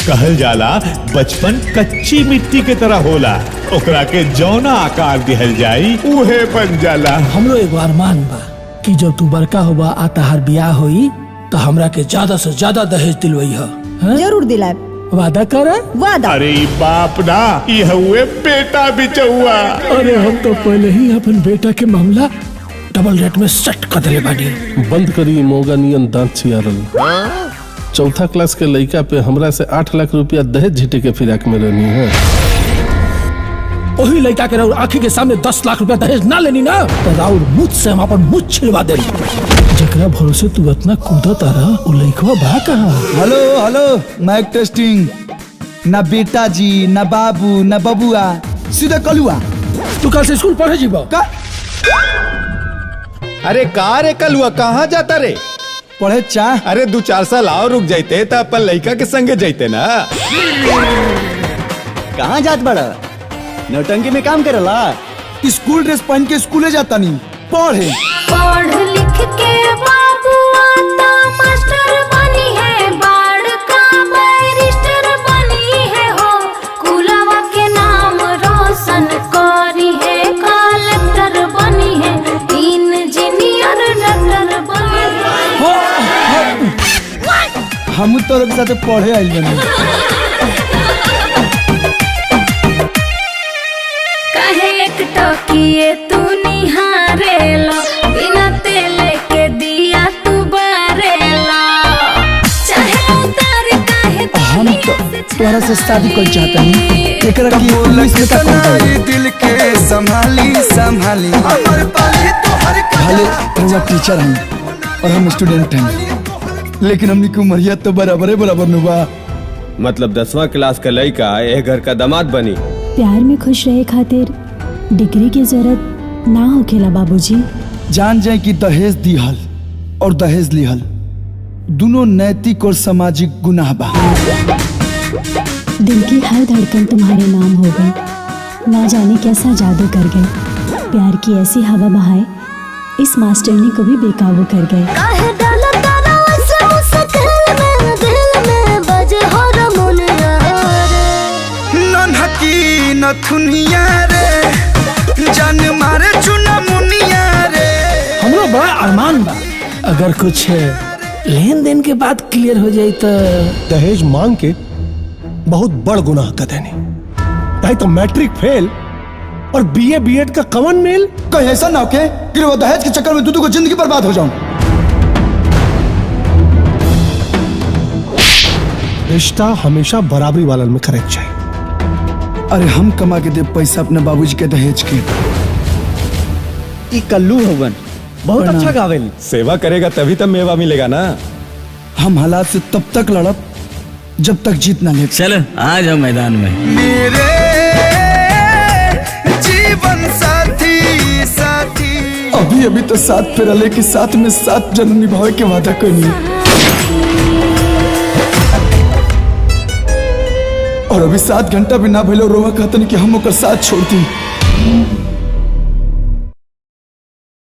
कहल जाला बचपन कच्ची मिट्टी के तरह होला, ओकरा के जौना आकार दिहल जाई उहे बन जाला। हमरो एगो अरमान बा कि जब तू बड़का होबा आ तहार बियाह होई तो हमरा के ज्यादा से ज्यादा दहेज दिलवई है। जरूर दिलाए। वादा कर। वादा। अरे बाप ना, ये हुए बेटा बिचौआ। अरे हम तो पहले ही अपन बेटा के मामला डबल रेट में सेट कर दिले बानी। बंद करी मोगानियन दांत छियारल। चौथा क्लास के लड़का पे हमरा से 8 लाख रुपया दहेज झीटे के फिराक में रहनी है। वही लड़का के राउर आँखी के सामने 10 लाख रुपया दहेज ना लेनी ना तो राउर मुझ से हम अपन मुझ छिलवा दे। जकरा भरोसे तू इतना कूदत आ रहा वो लड़का बा कहाँ? Hello hello mic testing. ना बेटा जी ना बाबू ना बबुआ, सीधा कलुआ। तू कल से स्कूल पढ़े जीबा का? अरे का रे कलुआ, कहाँ जाता रे? पढ़े चाह। अरे 2-4 साल और रुक जाते तो अपन लड़का के संगे जाते ना। कहाँ जात बड़ा? नौटंकी में काम करेला? स्कूल ड्रेस पहन के स्कूले जाता नहीं, पढ़े। पढ़ लिख के बाबू आता मास्टर बनी है, बाढ़ का बैरिस्टर बनी है हो, कुलवा के नाम रोशन करी है, कलेक्टर बनी है, इंजीनियर डॉक्टर बनी है। हम तो लोग साथ पढ़े आइल बनी। टकिए तू निहारेला, बिना तेल के दिया तू बारेला, चाहे उतार काहे हम तो तोरा से शादी कर चाहता नहीं। एकरा की पुलिस में का काम? दिल के संभाली संभाली हमर पाली तो हर भले रउआ टीचर हैं और हम स्टूडेंट हैं, लेकिन हमनी की उम्र तो बराबर नुबा। मतलब 10वां क्लास का लड़का ए घर का दामाद बनी। प्यार में खुश रहे खातिर डिग्री की जरूरत ना होखेला बाबूजी। जान जाए कि दहेज दिहल और दहेज लिहल दोनों नैतिक और सामाजिक गुनाह बा। दिल की हर धड़कन तुम्हारे नाम हो गई, ना जाने कैसा जादू कर गए, प्यार की ऐसी हवा बहाए इस मास्टरनी को भी बेकाबू कर गए। हमरो बड़ा अरमान बा, अगर कुछ लेन देन के बाद क्लियर हो जाए तो दहेज मांग के बहुत बड़ गुनाह कर देने। नहीं तो मैट्रिक फेल और बीए बीएड का कवन मेल। कहीं ऐसा ना हो कि वो दहेज के चक्कर में दूधू को जिंदगी बर्बाद हो जाऊं। रिश्ता हमेशा बराबरी वाला में करेक्ट चाहिए। अरे हम कमा के दे पैसा अपने बाबूजी के दहेज के। कल्लू होवन बहुत अच्छा गावेल। सेवा करेगा तभी तब मेवा मिलेगा ना। हम हालात से तब तक लड़ब जब तक जीत ना ले। चल आ जाओ मैदान में। मेरे जीवन साथी अभी तो साथ पे रले के साथ में 7 जन्म निभावे के वादा कोई नहीं। और अभी 7 घंटा भी ना भइलो रोवा कहतनी कि हम ओकर साथ छोड़ती।